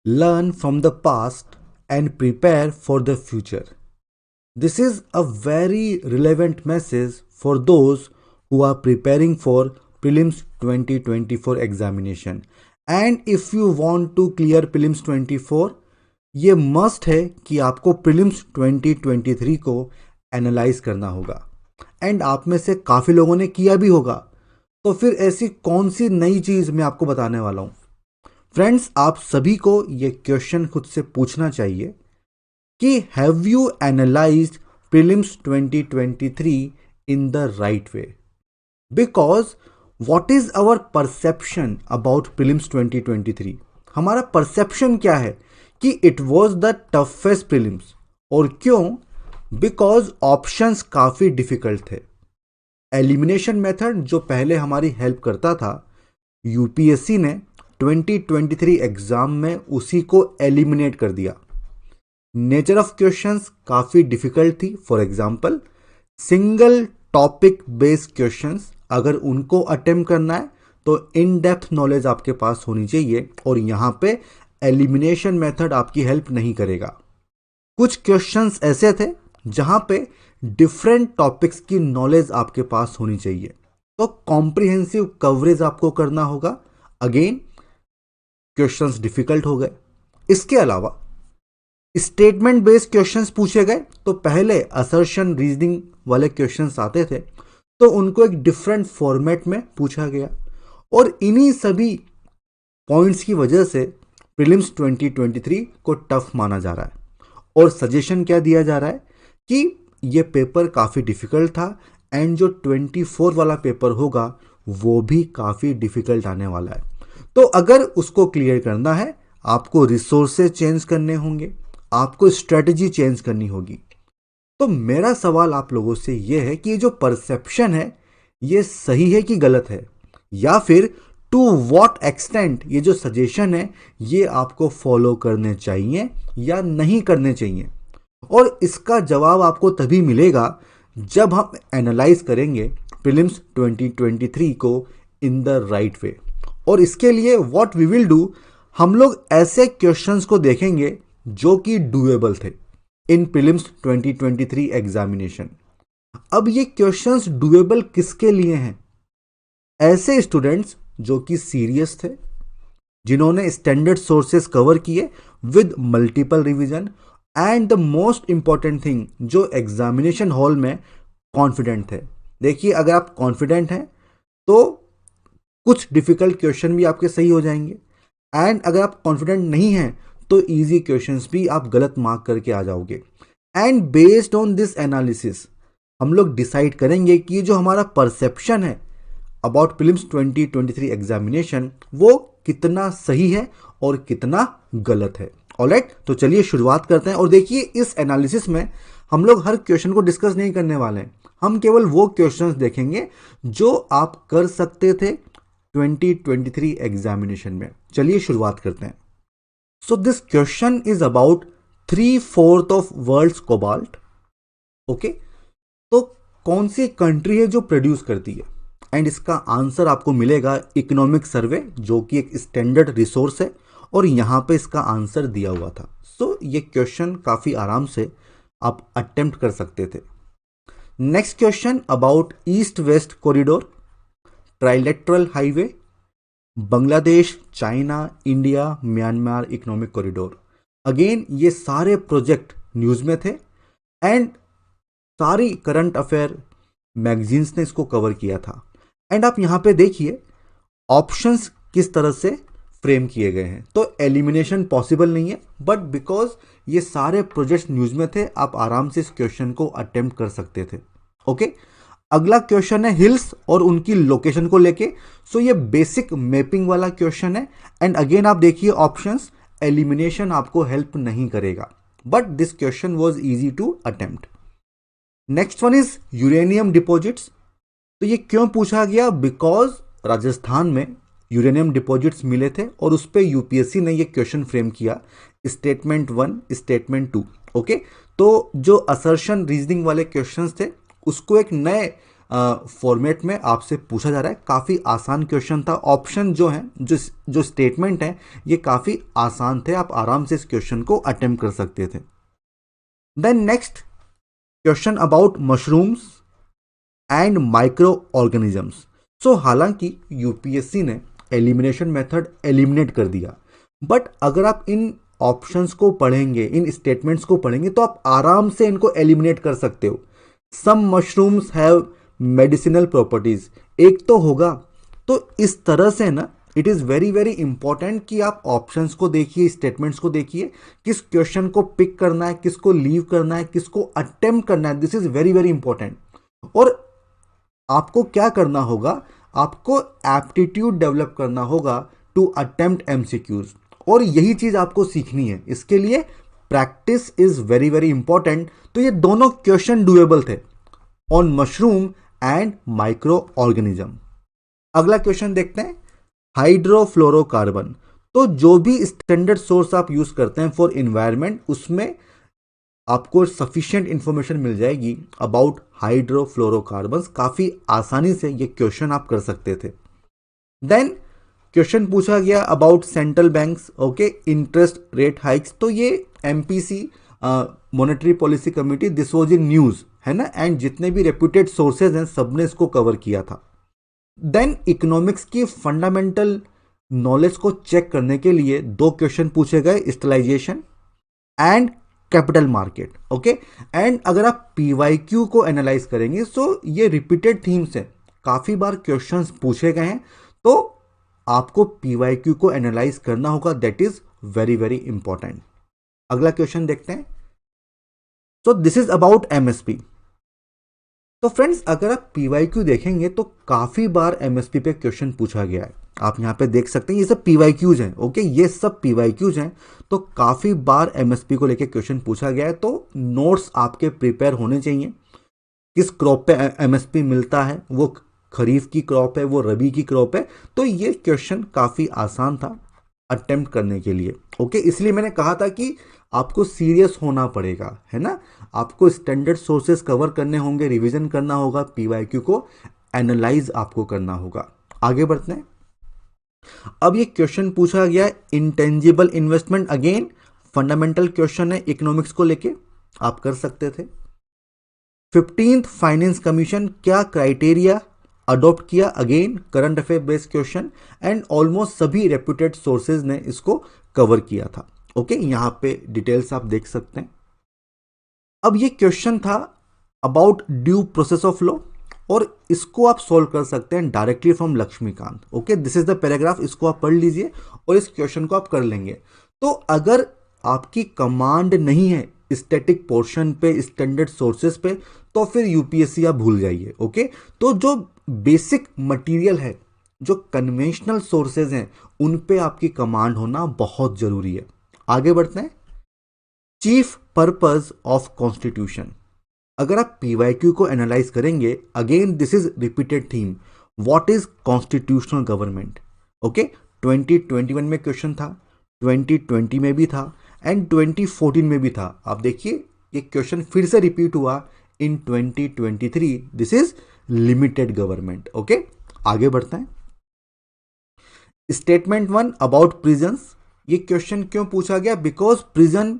learn from the past and prepare for the future. This is a very relevant message for those who are preparing for prelims 2024 examination. And if you want to clear prelims 24, ये must है कि आपको prelims 2023 को analyse करना होगा and आप में से काफ़ी लोगों ने किया भी होगा। तो फिर ऐसी कौन सी नई चीज़ मैं आपको बताने वाला हूँ। फ्रेंड्स, आप सभी को ये क्वेश्चन खुद से पूछना चाहिए कि have you analysed prelims 2023 in the right way, because what is our perception about prelims 2023। हमारा परसेप्शन क्या है कि it was the toughest prelims. और क्यों? बिकॉज ऑप्शंस काफ़ी डिफिकल्ट थे। एलिमिनेशन मेथड जो पहले हमारी हेल्प करता था, यूपीएससी ने 2023 एग्जाम में उसी को एलिमिनेट कर दिया। नेचर ऑफ क्वेश्चंस काफ़ी डिफिकल्ट थी। For example, single topic based questions अगर उनको अटेम्प्ट करना है तो इन डेप्थ नॉलेज आपके पास होनी चाहिए, और यहाँ पे एलिमिनेशन मेथड आपकी हेल्प नहीं करेगा। कुछ क्वेश्चंस ऐसे थे जहां पे डिफरेंट टॉपिक्स की नॉलेज आपके पास होनी चाहिए, तो कॉम्प्रिहेंसिव कवरेज आपको करना होगा। अगेन क्वेश्चंस डिफिकल्ट हो गए। इसके अलावा स्टेटमेंट बेस्ड क्वेश्चंस पूछे गए, तो पहले असर्शन रीजनिंग वाले क्वेश्चंस आते थे तो उनको एक डिफरेंट फॉर्मेट में पूछा गया, और इन्हीं सभी पॉइंट्स की वजह से प्रीलिम्स 2023 को टफ माना जा रहा है। और सजेशन क्या दिया जा रहा है कि ये पेपर काफ़ी डिफिकल्ट था एंड जो 24 वाला पेपर होगा वो भी काफ़ी डिफिकल्ट आने वाला है। तो अगर उसको क्लियर करना है, आपको रिसोर्सेज चेंज करने होंगे, आपको स्ट्रेटजी चेंज करनी होगी। तो मेरा सवाल आप लोगों से ये है कि ये जो परसेप्शन है ये सही है कि गलत है, या फिर टू व्हाट एक्सटेंट ये जो सजेशन है ये आपको फॉलो करने चाहिए या नहीं करने चाहिए। और इसका जवाब आपको तभी मिलेगा जब हम एनालाइज करेंगे प्रीलिम्स 2023 को इन द राइट वे। और इसके लिए व्हाट वी विल डू, हम लोग ऐसे क्वेश्चंस को देखेंगे जो कि डूएबल थे इन प्रीलिम्स 2023 एग्जामिनेशन। अब ये क्वेश्चंस डूएबल किसके लिए हैं? ऐसे स्टूडेंट्स जो कि सीरियस थे, जिन्होंने स्टैंडर्ड सोर्सेस कवर किए with multiple revision, and the most important thing, जो एग्जामिनेशन हॉल में कॉन्फिडेंट थे। देखिए, अगर आप कॉन्फिडेंट हैं तो कुछ डिफिकल्ट क्वेश्चन भी आपके सही हो जाएंगे, एंड अगर आप कॉन्फिडेंट नहीं हैं तो इजी क्वेश्चंस भी आप गलत मार्क करके आ जाओगे। And based on this analysis हम लोग डिसाइड करेंगे कि जो हमारा परसेप्शन है अबाउट प्रीलिम्स 2023 एग्जामिनेशन वो कितना सही है और कितना गलत है। ऑलराइट, तो चलिए शुरुआत करते हैं। और देखिए, इस एनालिसिस में हम लोग हर क्वेश्चन को डिस्कस नहीं करने वाले हैं, हम केवल वो क्वेश्चंस देखेंगे जो आप कर सकते थे 2023 एग्जामिनेशन में। चलिए शुरुआत करते हैं। So this question is about 3/4 of world's cobalt. Okay, तो कौन सी कंट्री है जो प्रोड्यूस करती है? एंड इसका आंसर आपको मिलेगा इकोनॉमिक सर्वे, जो कि एक स्टैंडर्ड रिसोर्स है, और यहां पे इसका आंसर दिया हुआ था। सो ये क्वेश्चन काफी आराम से आप अटेम्प्ट कर सकते थे। Next question about east west corridor, trilateral highway, Bangladesh, China, India, Myanmar economic corridor. Again ये सारे प्रोजेक्ट न्यूज में थे एंड सारी करंट अफेयर मैगजीन्स ने इसको कवर किया था। एंड आप यहां पे देखिए ऑप्शंस किस तरह से फ्रेम किए गए हैं। तो एलिमिनेशन पॉसिबल नहीं है, बट बिकॉज ये सारे प्रोजेक्ट्स न्यूज में थे, आप आराम से इस क्वेश्चन को अटेम्प्ट कर सकते थे। ओके, अगला क्वेश्चन है हिल्स और उनकी लोकेशन को लेके। सो ये बेसिक मैपिंग वाला क्वेश्चन है, एंड अगेन आप देखिए ऑप्शंस, एलिमिनेशन आपको हेल्प नहीं करेगा, but this question was easy to attempt. Next one is uranium deposits. तो ये क्यों पूछा गया? बिकॉज राजस्थान में यूरेनियम डिपॉजिट्स मिले थे और उस पर यूपीएससी ने ये क्वेश्चन फ्रेम किया, स्टेटमेंट 1, स्टेटमेंट 2। ओके, तो जो असर्शन रीजनिंग वाले क्वेश्चंस थे उसको एक नए फॉर्मेट में आपसे पूछा जा रहा है। काफ़ी आसान क्वेश्चन था। ऑप्शन जो हैं, जो स्टेटमेंट हैं, ये काफ़ी आसान थे, आप आराम से इस क्वेश्चन को अटेम्प्ट कर सकते थे। Then next question about mushrooms and microorganisms. So हालांकि यूपीएससी ने एलिमिनेशन मेथड एलिमिनेट कर दिया, बट अगर आप इन ऑप्शंस को पढ़ेंगे, इन स्टेटमेंट्स को पढ़ेंगे, तो आप आराम से इनको एलिमिनेट कर सकते हो। सम मशरूम्स हैव मेडिसिनल प्रॉपर्टीज, एक तो होगा। तो इस तरह से ना, it is very very important कि आप ऑप्शंस को देखिए, स्टेटमेंट्स को देखिए, किस क्वेश्चन को पिक करना है, किसको लीव करना है, किसको अटेम्प्ट करना है। This is very very important. और आपको क्या करना होगा, आपको एप्टीट्यूड डेवलप करना होगा टू अटेम्प्ट एमसीक्यूज, और यही चीज आपको सीखनी है। इसके लिए practice is very very important. तो ये दोनों क्वेश्चन डुएबल थे on mushroom and micro organism. अगला क्वेश्चन देखते हैं, हाइड्रोफ्लोरोकार्बन। तो जो भी स्टैंडर्ड सोर्स आप यूज करते हैं फॉर इन्वायरमेंट, उसमें आपको सफिशिएंट इंफॉर्मेशन मिल जाएगी अबाउट हाइड्रोफ्लोरोकार्बन्स। काफी आसानी से ये क्वेश्चन आप कर सकते थे। देन क्वेश्चन पूछा गया about central banks, okay, interest rate hikes. तो ये MPC monetary policy committee, this was in news, है ना, एंड जितने भी रेप्यूटेड सोर्सेज हैं सबने इसको कवर किया था। देन इकोनॉमिक्स की फंडामेंटल नॉलेज को चेक करने के लिए दो क्वेश्चन पूछे गए, स्टलाइजेशन and capital market, okay. And अगर आप पीवाईक्यू को एनालाइज करेंगे, सो ये रिपीटेड थीम्स हैं, काफी बार क्वेश्चंस पूछे गए हैं, तो आपको पीवाईक्यू को एनालाइज करना होगा। That is very very important. अगला क्वेश्चन देखते हैं। So this is about MSP. तो फ्रेंड्स, अगर आप पीवाईक्यू देखेंगे तो काफी बार एमएसपी पे क्वेश्चन पूछा गया है। आप यहां पे देख सकते हैं, ये सब पीवाईक्यूज हैं, ओके, ये सब पीवाईक्यूज हैं। तो काफी बार एमएसपी को लेके क्वेश्चन पूछा गया है। तो नोट्स आपके प्रिपेयर होने चाहिए। किस क्रॉप पे एमएसपी मिलता है, वो खरीफ की क्रॉप है, वो रबी की क्रॉप है। तो ये क्वेश्चन काफी आसान था अटेम्प्ट करने के लिए, ओके। इसलिए मैंने कहा था कि आपको सीरियस होना पड़ेगा, है ना। आपको स्टैंडर्ड सोर्सेस कवर करने होंगे, रिवीजन करना होगा, पीवाईक्यू को एनालाइज आपको करना होगा। आगे बढ़ते हैं। अब ये क्वेश्चन पूछा गया intangible investment, again fundamental question है इकोनॉमिक्स को लेके, आप कर सकते थे। 15th फाइनेंस कमीशन क्या क्राइटेरिया अडॉप्ट किया, again current affair based question, and almost सभी रेप्यूटेड सोर्सेज ने इसको कवर किया था, ओके। यहां पे डिटेल्स आप देख सकते हैं। अब ये क्वेश्चन था about due process of law, और इसको आप सोल्व कर सकते हैं directly from Laxmikanth, okay. This is the paragraph, इसको आप पढ़ लीजिए और इस क्वेश्चन को आप कर लेंगे। तो अगर आपकी कमांड नहीं है स्टैटिक पोर्शन पे, स्टैंडर्ड सोर्सेस पे, तो फिर यूपीएससी आप भूल जाइए, ओके। तो जो बेसिक मटेरियल है, जो कन्वेंशनल सोर्सेज हैं, उन पे आपकी कमांड होना बहुत जरूरी है। आगे बढ़ते हैं। Chief purpose of constitution. अगर आप पीवाईक्यू को एनालाइज करेंगे, again this is repeated theme, what is constitutional government, okay. 2021 में क्वेश्चन था, 2020 में भी था, एंड 2014 में भी था। आप देखिए ये क्वेश्चन फिर से रिपीट हुआ इन 2023, this is limited government, okay. आगे बढ़ते हैं। Statement 1 about prisons. ये क्वेश्चन क्यों पूछा गया, because prison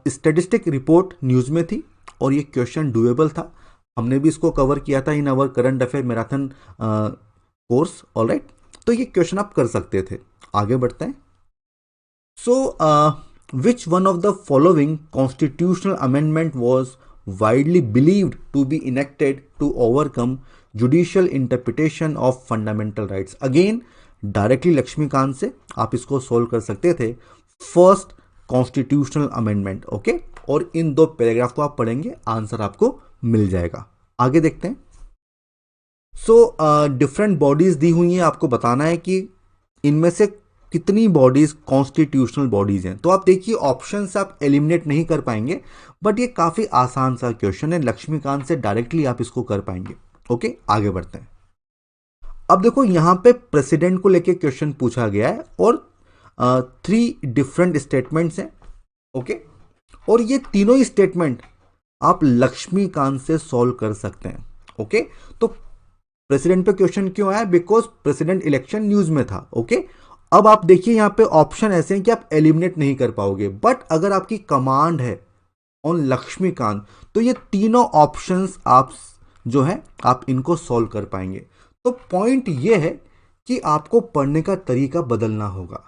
statistic report news में थी और ये क्वेश्चन डुएबल था। हमने भी इसको कवर किया था in our current affair marathon course, alright. तो ये क्वेश्चन आप कर सकते थे। आगे बढ़ते हैं। सो which one of the following constitutional amendment was widely believed to be enacted to overcome judicial interpretation of fundamental rights? Again, directly Laxmikanth से आप इसको सोल्व कर सकते थे। First constitutional amendment, okay. और इन दो पैराग्राफ को आप पढ़ेंगे, आंसर आपको मिल जाएगा। आगे देखते हैं। सो डिफरेंट बॉडीज दी हुई हैं, आपको बताना है कि इनमें से कितनी बॉडीज कॉन्स्टिट्यूशनल बॉडीज हैं। तो आप देखिए ऑप्शन से आप एलिमिनेट नहीं कर पाएंगे, बट ये काफी आसान सा क्वेश्चन है, लक्ष्मीकांत से डायरेक्टली आप इसको कर पाएंगे, ओके। आगे बढ़ते हैं। अब देखो यहां पे प्रेसिडेंट को लेके क्वेश्चन पूछा गया है और 3 डिफरेंट स्टेटमेंट्स हैं, ओके। और ये तीनों ही स्टेटमेंट आप लक्ष्मीकांत से सॉल्व कर सकते हैं, ओके, तो प्रेसिडेंट पे क्वेश्चन क्यों आया? बिकॉज प्रेसिडेंट इलेक्शन न्यूज में था। ओके, अब आप देखिए यहाँ पे ऑप्शन ऐसे हैं कि आप एलिमिनेट नहीं कर पाओगे, बट अगर आपकी कमांड है ऑन लक्ष्मीकांत तो ये तीनों ऑप्शंस आप जो है आप इनको सॉल्व कर पाएंगे। तो पॉइंट ये है कि आपको पढ़ने का तरीका बदलना होगा।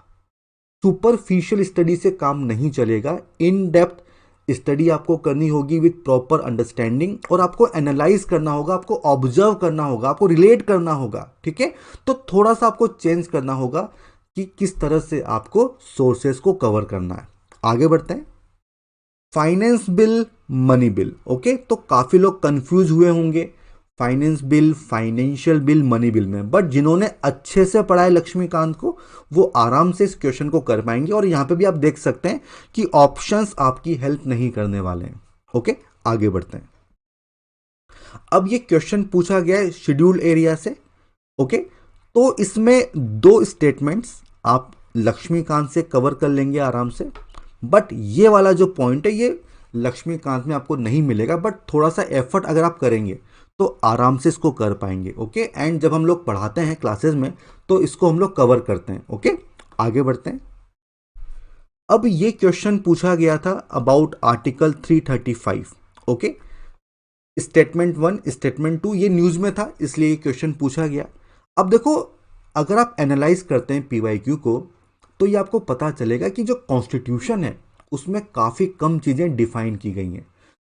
सुपरफिशियल स्टडी से काम नहीं चलेगा, इन डेप्थ स्टडी आपको करनी होगी विथ प्रॉपर अंडरस्टैंडिंग, और आपको एनालाइज करना होगा, आपको ऑब्जर्व करना होगा, आपको रिलेट करना होगा। ठीक है, तो थोड़ा सा आपको चेंज करना होगा कि किस तरह से आपको सोर्सेस को कवर करना है। आगे बढ़ते हैं। Finance bill, money bill. Okay, तो काफी लोग कंफ्यूज हुए होंगे finance bill, financial bill, money bill में, बट जिन्होंने अच्छे से पढ़ा है लक्ष्मीकांत को वो आराम से इस क्वेश्चन को कर पाएंगे। और यहां पे भी आप देख सकते हैं कि ऑप्शंस आपकी हेल्प नहीं करने वाले हैं। ओके, आगे बढ़ते हैं। अब ये क्वेश्चन पूछा गया है शेड्यूल एरिया से। ओके, तो इसमें दो स्टेटमेंट्स आप लक्ष्मीकांत से कवर कर लेंगे आराम से, बट ये वाला जो पॉइंट है ये लक्ष्मीकांत में आपको नहीं मिलेगा, बट थोड़ा सा एफर्ट अगर आप करेंगे तो आराम से इसको कर पाएंगे। ओके, एंड जब हम लोग पढ़ाते हैं क्लासेस में तो इसको हम लोग कवर करते हैं। ओके, आगे बढ़ते हैं। अब ये क्वेश्चन पूछा गया था about article 335। Okay, statement 1, statement 2 ये न्यूज में था इसलिए ये क्वेश्चन पूछा गया। अब देखो, अगर आप एनालाइज करते हैं पीवाईक्यू को तो ये आपको पता चलेगा कि जो कॉन्स्टिट्यूशन है उसमें काफी कम चीजें डिफाइन की गई हैं।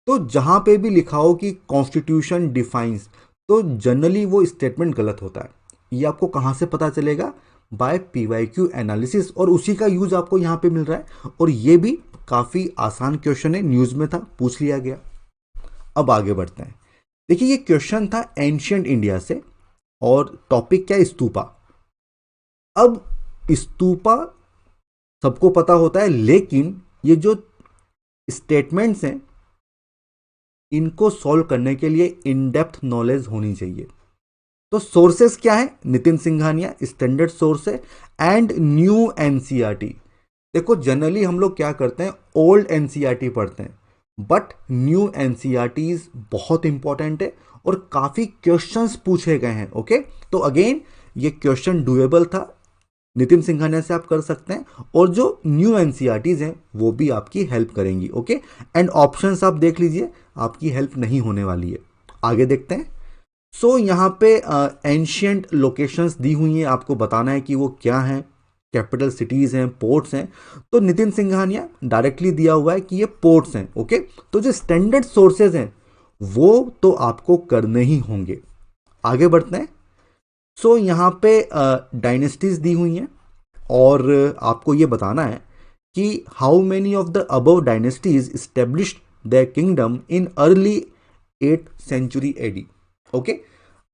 तो जहां पे भी लिखा हो कि कॉन्स्टिट्यूशन डिफाइंस, तो जनरली वो स्टेटमेंट गलत होता है। ये आपको कहां से पता चलेगा? बाय पीवाईक्यू एनालिसिस, और उसी का यूज आपको यहां पे मिल रहा है। और ये भी काफी आसान क्वेश्चन है, न्यूज में था, पूछ लिया गया। अब आगे बढ़ते हैं। देखिए, ये क्वेश्चन था एंशियंट इंडिया से और टॉपिक क्या है? स्तूपा। अब स्तूपा सबको पता होता है, लेकिन ये जो स्टेटमेंट्स हैं इनको सॉल्व करने के लिए इन डेप्थ नॉलेज होनी चाहिए। तो सोर्सेस क्या है? नितिन सिंघानिया स्टैंडर्ड सोर्स है, एंड न्यू एनसीईआरटी। देखो, जनरली हम लोग क्या करते हैं, ओल्ड एनसीईआरटी पढ़ते हैं, बट न्यू एनसीईआरटीज बहुत इंपॉर्टेंट है और काफी क्वेश्चंस पूछे गए हैं। ओके, तो अगेन ये क्वेश्चन डुएबल था, नितिन सिंघानिया से आप कर सकते हैं, और जो न्यू एनसीईआरटीज हैं वो भी आपकी हेल्प करेंगी। ओके, एंड ऑप्शंस आप देख लीजिए, आपकी हेल्प नहीं होने वाली है। आगे देखते हैं। सो यहाँ पे एंशियंट लोकेशंस दी हुई हैं, आपको बताना है कि वो क्या हैं। कैपिटल सिटीज हैं, पोर्ट्स हैं। तो नितिन सिंघानिया डायरेक्टली दिया हुआ है कि ये पोर्ट्स हैं। ओके, तो जो स्टैंडर्ड सोर्सेज हैं वो तो आपको करने ही होंगे। आगे बढ़ते हैं। सो यहाँ पे डायनेस्टीज दी हुई हैं और आपको ये बताना है कि how many of the above dynasties established their kingdom in early 8th century AD. Okay,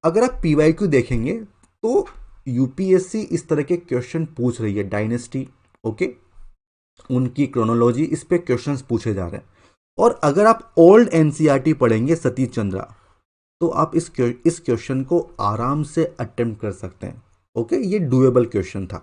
अगर आप पीवाईक्यू देखेंगे तो यूपीएससी इस तरह के क्वेश्चन पूछ रही है, डायनेस्टी, ओके, उनकी क्रोनोलॉजी, इस पे क्वेश्चंस पूछे जा रहे हैं। और अगर आप ओल्ड एनसीईआरटी पढ़ेंगे सतीश चंद्रा तो आप इस क्वेश्चन को आराम से अटेम्प्ट कर सकते हैं। ओके, ये डुएबल क्वेश्चन था।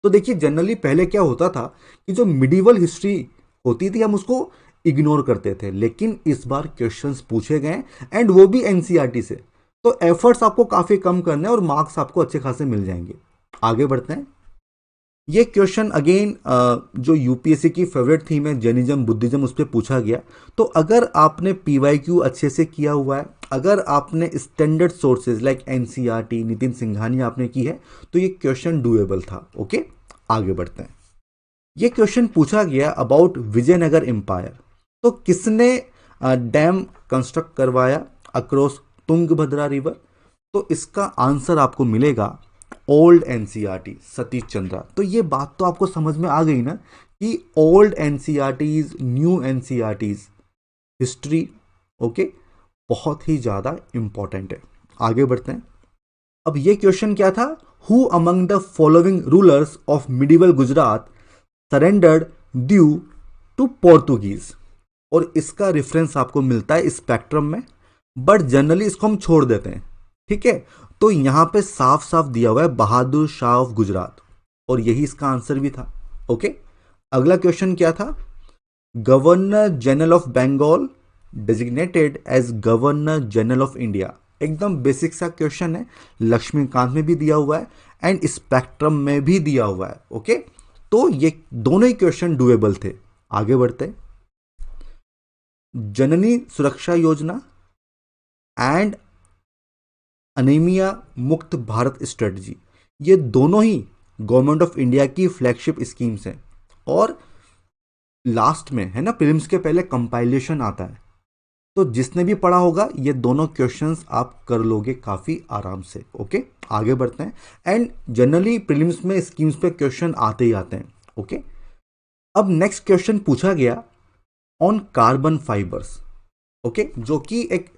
तो देखिए, जनरली पहले क्या होता था कि जो मिडिवल हिस्ट्री होती थी हम उसको इग्नोर करते थे, लेकिन इस बार क्वेश्चंस पूछे गए एंड वो भी एनसीईआरटी से, तो एफर्ट्स आपको काफी कम करने और मार्क्स आपको अच्छे खासे मिल जाएंगे। आगे बढ़ते हैं। ये क्वेश्चन अगेन जो यूपीएससी की फेवरेट थीम है जैनिज्म बुद्धिज्म, उस पर पूछा गया। तो अगर आपने पीवाईक्यू अच्छे से किया हुआ है, अगर आपने standard sources like NCERT, Nitin Singhania आपने की है, तो ये क्वेश्चन डुएबल था। ओके, आगे बढ़ते हैं। ये क्वेश्चन पूछा गया अबाउट विजयनगर एम्पायर। तो किसने डैम कंस्ट्रक्ट करवाया अक्रॉस तुंगभद्रा रिवर? तो इसका आंसर आपको मिलेगा ओल्ड एनसीईआरटी, सतीश चंद्रा। तो ये बात तो आपको समझ में आ गई ना कि old NCERTs, new NCERTs, history, okay, बहुत ही ज्यादा इंपॉर्टेंट है। आगे बढ़ते हैं। अब ये क्वेश्चन क्या था? Who among the following rulers of medieval Gujarat surrendered due to Portuguese? और इसका रेफरेंस आपको मिलता है स्पेक्ट्रम में, बट जनरली इसको हम छोड़ देते हैं। ठीक है, तो यहां पे साफ साफ दिया हुआ है बहादुर शाह ऑफ गुजरात, और यही इसका आंसर भी था। ओके, अगला क्वेश्चन क्या था? Governor general of Bengal designated as governor general of India एकदम बेसिक सा क्वेश्चन है, लक्ष्मीकांत में भी दिया हुआ है एंड स्पेक्ट्रम में भी दिया हुआ है। ओके, तो ये दोनों ही क्वेश्चन डुएबल थे। आगे बढ़ते हैं। जननी सुरक्षा योजना एंड अनीमिया मुक्त भारत स्ट्रेटजी, ये दोनों ही गवर्नमेंट ऑफ इंडिया की फ्लैगशिप स्कीम्स हैं और लास्ट में है ना, प्रीलिम्स के पहले कंपाइलेशन आता है। तो जिसने भी पढ़ा होगा ये दोनों क्वेश्चंस आप कर लोगे काफी आराम से। ओके, आगे बढ़ते हैं। एंड जनरली प्रीलिम्स में स्कीम्स पे क्वेश्चन आते ही आते हैं। ओके, अब नेक्स्ट क्वेश्चन पूछा गया ऑन कार्बन फाइबर्स। ओके, जो कि एक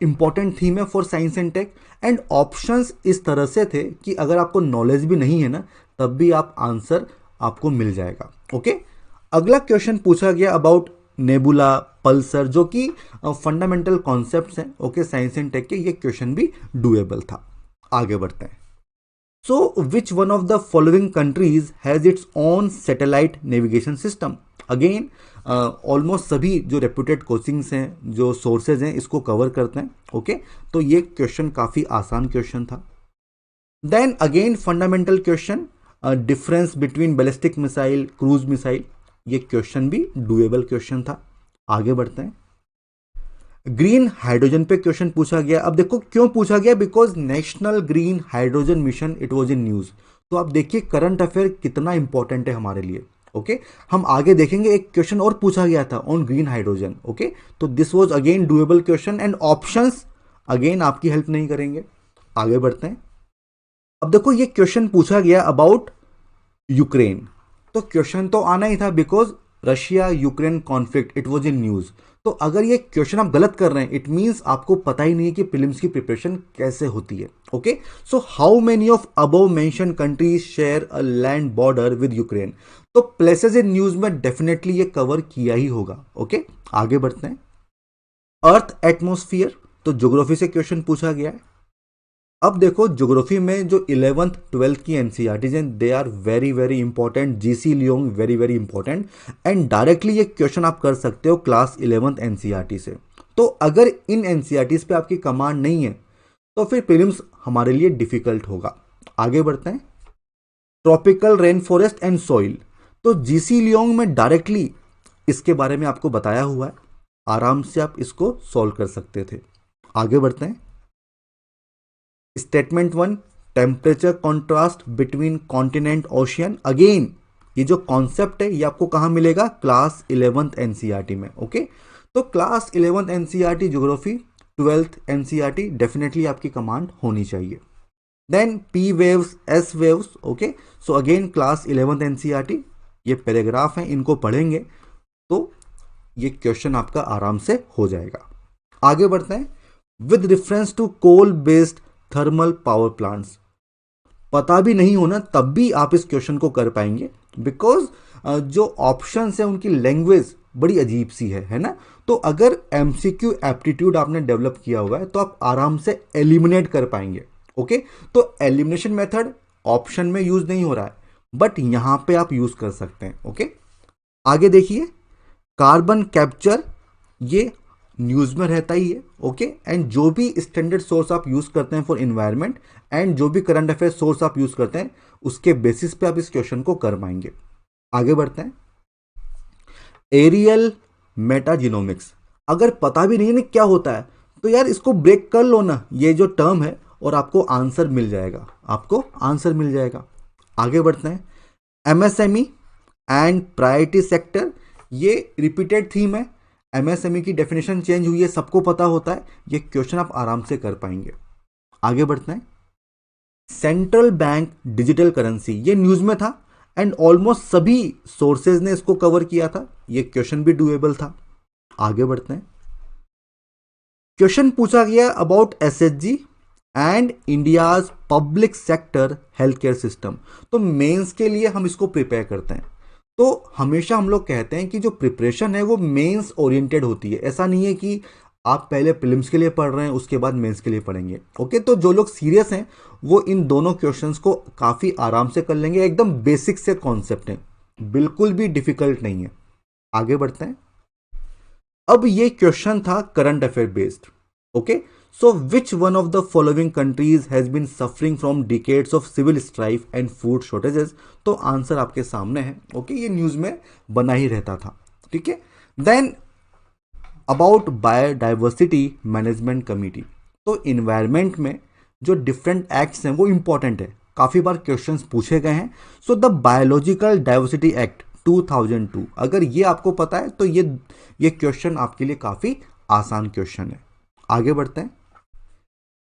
इंपॉर्टेंट थीम है for science and tech. And options इस तरह से थे कि अगर आपको नॉलेज भी नहीं है ना, तब भी आप आंसर आपको मिल जाएगा। ओके, अगला क्वेश्चन पूछा गया अबाउट नेबुला, पल्सर, जो कि फंडामेंटल कॉन्सेप्ट्स हैं। ओके, साइंस एंड टेक के, ये क्वेश्चन भी डुएबल था। आगे बढ़ते हैं। So which one of the following countries has its own satellite navigation system. Again almost सभी जो रेप्यूटेड कोचिंग्स हैं, जो सोर्सेज हैं, इसको कवर करते हैं। ओके, तो ये क्वेश्चन काफी आसान क्वेश्चन था। Then again fundamental question, difference between ballistic missile, cruise missile, ये क्वेश्चन भी डुएबल क्वेश्चन था। आगे बढ़ते हैं। ग्रीन हाइड्रोजन पे क्वेश्चन पूछा गया। अब देखो क्यों पूछा गया, because national green hydrogen mission it was in news. तो आप देखिए करंट अफेयर कितना इंपॉर्टेंट है हमारे लिए। ओके, हम आगे देखेंगे एक क्वेश्चन और पूछा गया था ऑन ग्रीन हाइड्रोजन। ओके, तो this was again doable question and options again आपकी हेल्प नहीं करेंगे। आगे बढ़ते हैं। अब देखो ये क्वेश्चन पूछा गया अबाउट यूक्रेन। तो क्वेश्चन तो आना ही था because Russia Ukraine conflict it was in news. तो अगर ये क्वेश्चन आप गलत कर रहे हैं, इट मींस आपको पता ही नहीं है कि प्रीलिम्स की प्रिपरेशन कैसे होती है। Okay, so how many of above mention countries share a land border with Ukraine. तो प्लेसेस इन न्यूज में डेफिनेटली ये कवर किया ही होगा। ओके, आगे बढ़ते हैं। अर्थ एटमॉस्फेयर, तो ज्योग्राफी से क्वेश्चन पूछा गया है। अब देखो ज्योग्राफी में जो 11th 12th की एनसीईआरटीज हैं, they are very very important. GC Leong very very important and directly ये क्वेश्चन आप कर सकते हो क्लास 11th एनसीईआरटी से। तो अगर इन एनसीईआरटीज पे आपकी कमांड नहीं है तो फिर प्रीलिम्स हमारे लिए डिफिकल्ट होगा। आगे बढ़ते हैं। Tropical rain forest and soil, तो जीसी लियोंग में डायरेक्टली इसके बारे में आपको बताया हुआ है, आराम से आप इसको सॉल्व कर सकते थे। आगे बढ़ते हैं। Statement 1, temperature contrast between continent ocean. Again ये जो कॉन्सेप्ट है ये आपको कहां मिलेगा, क्लास 11th एनसीईआरटी में। ओके, तो class 11th NCERT geography, 12th NCERT definitely आपकी कमांड होनी चाहिए। Then P waves, S waves. Okay, so again class 11th NCERT, ये पैराग्राफ हैं, इनको पढ़ेंगे तो ये क्वेश्चन आपका आराम से हो जाएगा। आगे बढ़ते हैं। With reference to coal based thermal power plants, पता भी नहीं होना तब भी आप इस क्वेश्चन को कर पाएंगे बिकॉज जो ऑप्शंस है उनकी लैंग्वेज बड़ी अजीब सी है ना। तो अगर एमसीक्यू एप्टीट्यूड आपने डेवलप किया हुआ है तो आप आराम से एलिमिनेट कर पाएंगे। ओके, तो एलिमिनेशन मेथड ऑप्शन में यूज नहीं हो रहा है बट यहां पे आप यूज कर सकते हैं। ओके, आगे देखिए। कार्बन कैप्चर ये न्यूज में रहता ही है। ओके, एंड जो भी स्टैंडर्ड सोर्स आप यूज करते हैं फॉर इन्वायरमेंट एंड जो भी करंट अफेयर सोर्स आप यूज करते हैं उसके बेसिस पे आप इस क्वेश्चन को कर पाएंगे। आगे बढ़ते हैं। एरियल मेटाजिनोमिक्स, अगर पता भी नहीं है ना क्या होता है तो यार इसको ब्रेक कर लो ना, ये जो टर्म है, और आपको आंसर मिल जाएगा, आपको आंसर मिल जाएगा। आगे बढ़ते हैं। एमएसएमई एंड प्रायोरिटी सेक्टर, ये रिपीटेड थीम है। एमएसएमई की डेफिनेशन चेंज हुई है, सबको पता होता है, ये क्वेश्चन आप आराम से कर पाएंगे। आगे बढ़ते हैं। सेंट्रल बैंक डिजिटल करेंसी, ये न्यूज में था एंड ऑलमोस्ट सभी सोर्सेज ने इसको कवर किया था, ये क्वेश्चन भी डुएबल था। आगे बढ़ते हैं। क्वेश्चन पूछा गया about SHG and India's public sector health care system. तो मेंस के लिए हम इसको प्रिपेयर करते हैं, तो हमेशा हम लोग कहते हैं कि जो प्रिपरेशन है वो मेंस ओरिएंटेड होती है। ऐसा नहीं है कि आप पहले प्रीलिम्स के लिए पढ़ रहे हैं उसके बाद मेंस के लिए पढ़ेंगे। ओके, तो जो लोग सीरियस हैं वो इन दोनों क्वेश्चंस को काफी आराम से कर लेंगे। एकदम बेसिक से कॉन्सेप्ट है, बिल्कुल भी डिफिकल्ट नहीं है। आगे बढ़ते हैं। अब ये क्वेश्चन था current affair based. Okay, so which one of the following countries has been suffering from decades of civil strife and food shortages. तो आंसर आपके सामने है। ओके, ये न्यूज में बना ही रहता था। ठीक है, then about biodiversity management committee. तो इन्वायरमेंट में जो डिफरेंट एक्ट्स हैं वो इंपॉर्टेंट है, काफ़ी बार क्वेश्चंस पूछे गए हैं। So the biological diversity act 2002, अगर ये आपको पता है तो ये क्वेश्चन आपके लिए काफ़ी आसान क्वेश्चन है। आगे बढ़ते हैं।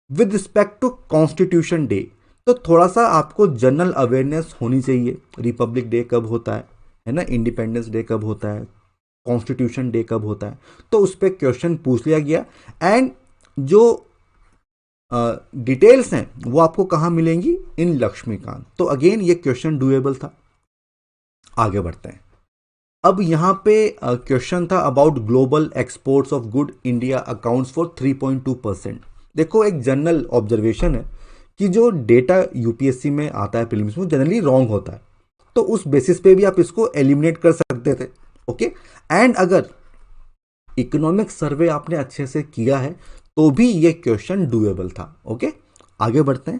With respect to constitution day, तो थोड़ा सा आपको जनरल अवेयरनेस होनी चाहिए। रिपब्लिक डे कब होता है ना, इंडिपेंडेंस डे कब होता है, कॉन्स्टिट्यूशन डे कब होता है, तो उस पर क्वेश्चन पूछ लिया गया। एंड जो डिटेल्स हैं वो आपको कहाँ मिलेंगी, इन लक्ष्मीकांत। तो अगेन ये क्वेश्चन डुएबल था। आगे बढ़ते हैं। अब यहाँ पे क्वेश्चन था about global exports of good, India accounts for 3.2%। देखो, एक जनरल ऑब्जर्वेशन है कि जो डेटा यूपीएससी में आता है प्रीलिम्स में जनरली रॉन्ग होता है, तो उस बेसिस पे भी आप इसको एलिमिनेट कर सकते थे। ओके, एंड अगर इकोनॉमिक सर्वे आपने अच्छे से किया है तो भी ये क्वेश्चन डुएबल था। ओके, आगे बढ़ते हैं।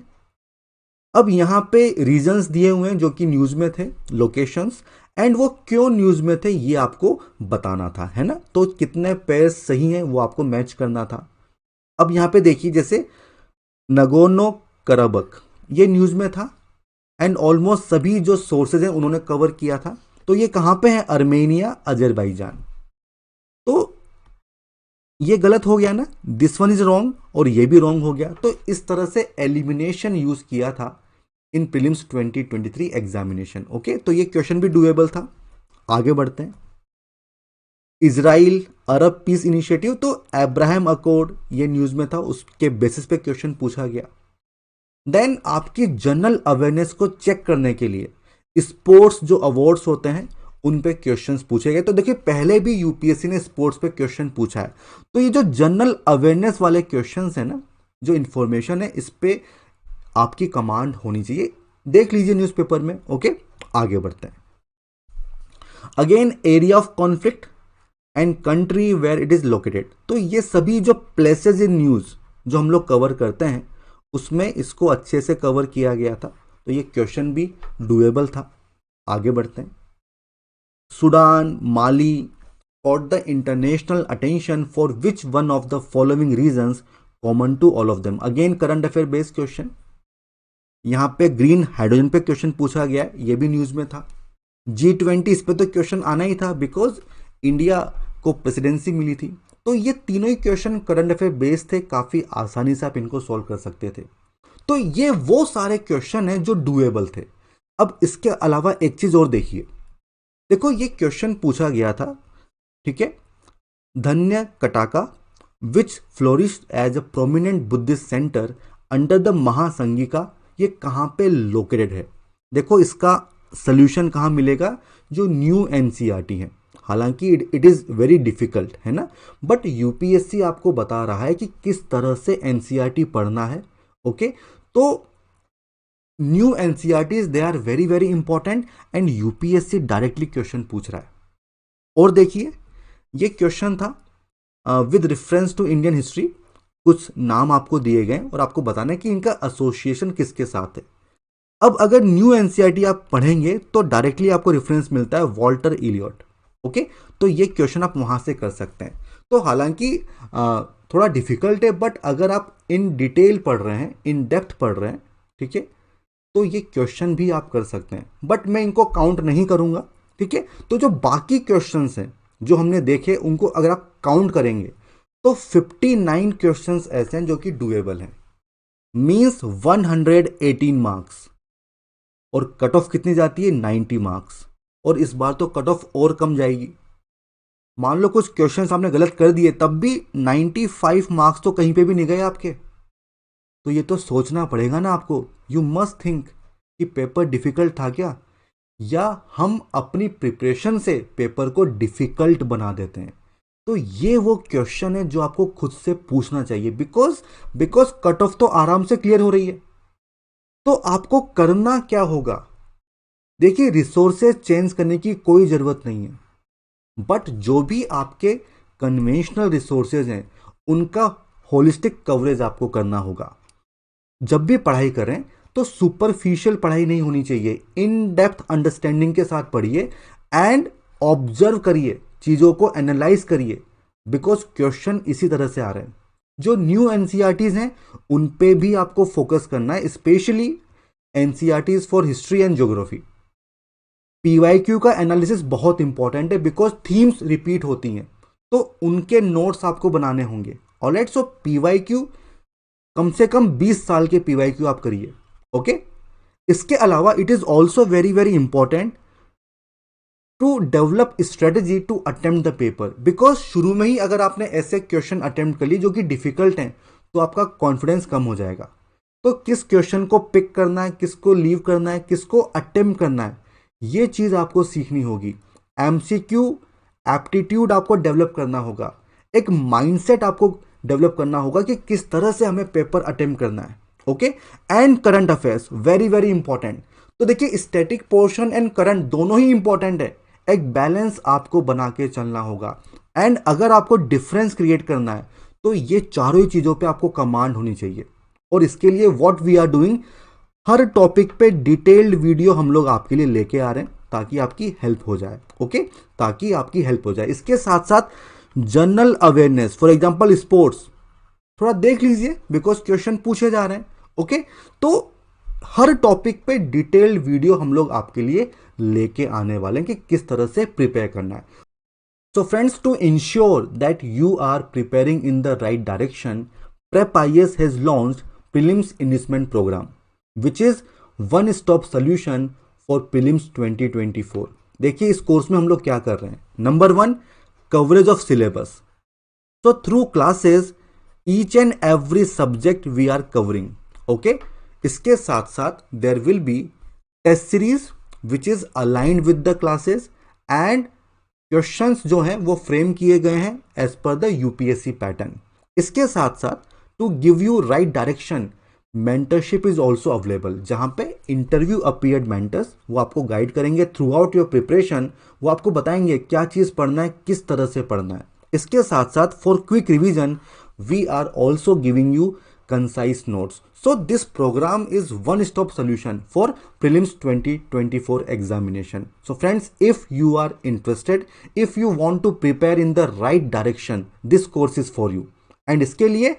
अब यहाँ पे रीजंस दिए हुए हैं जो कि न्यूज में थे, लोकेशंस, एंड वो क्यों न्यूज में थे ये आपको बताना था, है ना। तो कितने पेयर्स सही हैं वो आपको मैच करना था। अब यहाँ पे देखिए, जैसे नगोर्नो करबख ये न्यूज में था एंड ऑलमोस्ट सभी जो सोर्सेज हैं उन्होंने कवर किया था। तो ये कहाँ पे है, अर्मेनिया, अजरबैजान। तो ये गलत हो गया ना, दिस वन इज रॉन्ग, और ये भी रॉन्ग हो गया। तो इस तरह से एलिमिनेशन यूज किया था इन प्रीलिम्स 2023 एग्जामिनेशन। ओके, तो ये क्वेश्चन भी डुएबल था। आगे बढ़ते हैं। इजराइल अरब पीस इनिशिएटिव, तो अब्राहम अकॉर्ड ये न्यूज में था, उसके बेसिस पे क्वेश्चन पूछा गया। देन आपकी जनरल अवेयरनेस को चेक करने के लिए स्पोर्ट्स जो अवार्ड्स होते हैं उन पे क्वेश्चंस पूछे गए। तो देखिए, पहले भी यूपीएससी ने स्पोर्ट्स पे क्वेश्चन पूछा है। तो ये जो जनरल अवेयरनेस वाले क्वेश्चंस है ना, जो इंफॉर्मेशन है, इस पे आपकी कमांड होनी चाहिए। देख लीजिए न्यूज़पेपर में। ओके, आगे बढ़ते हैं। Again, area of conflict and country where it is located. तो ये सभी जो प्लेसेस इन न्यूज जो हम लोग कवर करते हैं उसमें इसको अच्छे से कवर किया गया था। तो ये क्वेश्चन भी डुएबल था। आगे बढ़ते हैं। Sudan, Mali caught the international attention for which one of the following reasons common to all of them। Again current affair based question. यहाँ पे ग्रीन हाइड्रोजन पे क्वेश्चन पूछा गया, ये भी न्यूज में था। G20 इस पे तो क्वेश्चन आना ही था बिकॉज इंडिया को प्रेसिडेंसी मिली थी। तो ये तीनों ही क्वेश्चन करंट अफेयर बेस्ड थे, काफी आसानी से आप इनको सॉल्व कर सकते थे। तो ये वो सारे क्वेश्चन हैं जो डुएबल थे। अब इसके अलावा एक चीज और देखिए, देखो ये क्वेश्चन पूछा गया था, ठीक है, Dhanyakataka which flourished as a prominent Buddhist centre under the Mahasanghika, ये कहाँ पे लोकेटेड है। देखो इसका सोल्यूशन कहाँ मिलेगा, जो न्यू एनसीईआरटी है। हालांकि इट इज़ वेरी डिफिकल्ट, है ना, बट यूपीएससी आपको बता रहा है कि किस तरह से एनसीईआरटी पढ़ना है। ओके, तो new NCERTs they are very very important and UPSC directly question पूछ रहा है। और देखिए, ये क्वेश्चन था with reference to Indian history, कुछ नाम आपको दिए गए और आपको बताना है कि इनका एसोसिएशन किसके साथ है। अब अगर न्यू एनसीईआरटी आप पढ़ेंगे तो डायरेक्टली आपको रेफरेंस मिलता है वॉल्टर इलियट। ओके, तो ये क्वेश्चन आप वहां से कर सकते हैं। तो हालांकि थोड़ा डिफिकल्ट है, बट अगर आप इन डिटेल पढ़ रहे हैं, इन डेप्थ पढ़ रहे हैं, ठीक है, तो ये क्वेश्चन भी आप कर सकते हैं, बट मैं इनको काउंट नहीं करूंगा। ठीक है, तो जो बाकी क्वेश्चंस हैं जो हमने देखे उनको अगर आप काउंट करेंगे तो 59 क्वेश्चंस ऐसे हैं जो कि डुएबल हैं, मींस 118 मार्क्स, और कट ऑफ कितनी जाती है, 90 मार्क्स। और इस बार तो कट ऑफ और कम जाएगी। मान लो कुछ क्वेश्चंस आपने गलत कर दिए तब भी 95 मार्क्स तो कहीं पे भी नहीं गए आपके। तो ये तो सोचना पड़ेगा ना आपको, यू मस्ट थिंक कि पेपर डिफिकल्ट था क्या, या हम अपनी प्रिपरेशन से पेपर को डिफिकल्ट बना देते हैं। तो ये वो क्वेश्चन है जो आपको खुद से पूछना चाहिए, बिकॉज कट ऑफ तो आराम से क्लियर हो रही है। तो आपको करना क्या होगा, देखिए रिसोर्सेज चेंज करने की कोई जरूरत नहीं है, बट जो भी आपके कन्वेंशनल रिसोर्सेज हैं उनका होलिस्टिक कवरेज आपको करना होगा। जब भी पढ़ाई करें तो सुपरफिशियल पढ़ाई नहीं होनी चाहिए, इन डेप्थ अंडरस्टैंडिंग के साथ पढ़िए एंड ऑब्जर्व करिए, चीज़ों को एनालाइज करिए, बिकॉज क्वेश्चन इसी तरह से आ रहे हैं। जो न्यू एनसीईआरटीज हैं उन पे भी आपको फोकस करना है, specially NCERTs for history and geography. PYQ का एनालिसिस बहुत इंपॉर्टेंट है बिकॉज थीम्स रिपीट होती हैं, तो उनके नोट्स आपको बनाने होंगे। ऑलराइट, सो पीवाईक्यू कम से कम 20 साल के पीवाईक्यू आप करिए। ओके, इसके अलावा it is also very very important to develop strategy to attempt the paper, because शुरू में ही अगर आपने ऐसे क्वेश्चन अटेम्प्ट कर लिए जो कि डिफिकल्ट हैं तो आपका कॉन्फिडेंस कम हो जाएगा। तो किस क्वेश्चन को पिक करना है, किसको लीव करना है, किसको अटेम्प्ट करना है, ये चीज़ आपको सीखनी होगी। एमसीक्यू एप्टीट्यूड आपको डेवलप करना होगा, एक माइंडसेट आपको डेवलप करना होगा कि किस तरह से हमें पेपर अटेम्प्ट करना है। Okay, and current affairs very very important. तो देखिए, स्टैटिक पोर्शन एंड करंट दोनों ही इंपॉर्टेंट है, एक बैलेंस आपको बना के चलना होगा। एंड अगर आपको डिफरेंस क्रिएट करना है तो ये चारों ही चीज़ों पे आपको कमांड होनी चाहिए। और इसके लिए व्हाट वी आर डूइंग, हर टॉपिक पे डिटेल्ड वीडियो हम लोग आपके लिए लेके आ रहे हैं ताकि आपकी हेल्प हो जाए। ओके, ताकि आपकी हेल्प हो जाए। इसके साथ साथ general awareness, for example sports, थोड़ा देख लीजिए बिकॉज क्वेश्चन पूछे जा रहे हैं। ओके, तो हर टॉपिक पे डिटेल्ड वीडियो हम लोग आपके लिए लेके आने वाले हैं कि किस तरह से प्रिपेयर करना है। So friends, to ensure that you are preparing in the right direction, prep IAS has launched prelims investment program which is one stop solution for prelims 2024। देखिए, इस कोर्स में हम लोग क्या कर रहे हैं। Number 1, coverage of syllabus. So through classes each and every subject we are covering. Okay, इसके साथ साथ there will be test series which is aligned with the classes and questions जो हैं वो फ्रेम किए गए हैं as per the UPSC pattern. इसके साथ साथ to give you right direction, mentorship is also available, जहां पे इंटरव्यू अपीयर्ड मेंटर्स वो आपको गाइड करेंगे थ्रू आउट योर प्रिपरेशन। वो आपको बताएंगे क्या चीज़ पढ़ना है, किस तरह से पढ़ना है। इसके साथ साथ for quick revision we are also giving you concise notes. So this program is one stop solution for prelims 2024 examination. So friends, if you are interested, if you want to prepare in the right direction, this course is for you. And इसके लिए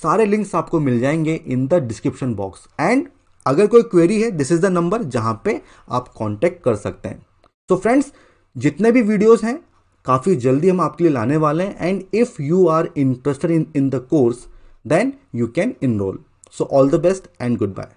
सारे links आपको मिल जाएंगे in the description box. And अगर कोई query है, this is the number जहां पे आप कांटेक्ट कर सकते हैं। तो फ्रेंड्स, जितने भी वीडियोस हैं काफ़ी जल्दी हम आपके लिए लाने वाले हैं। And if you are interested in the course, then you can enroll. So all the best and goodbye.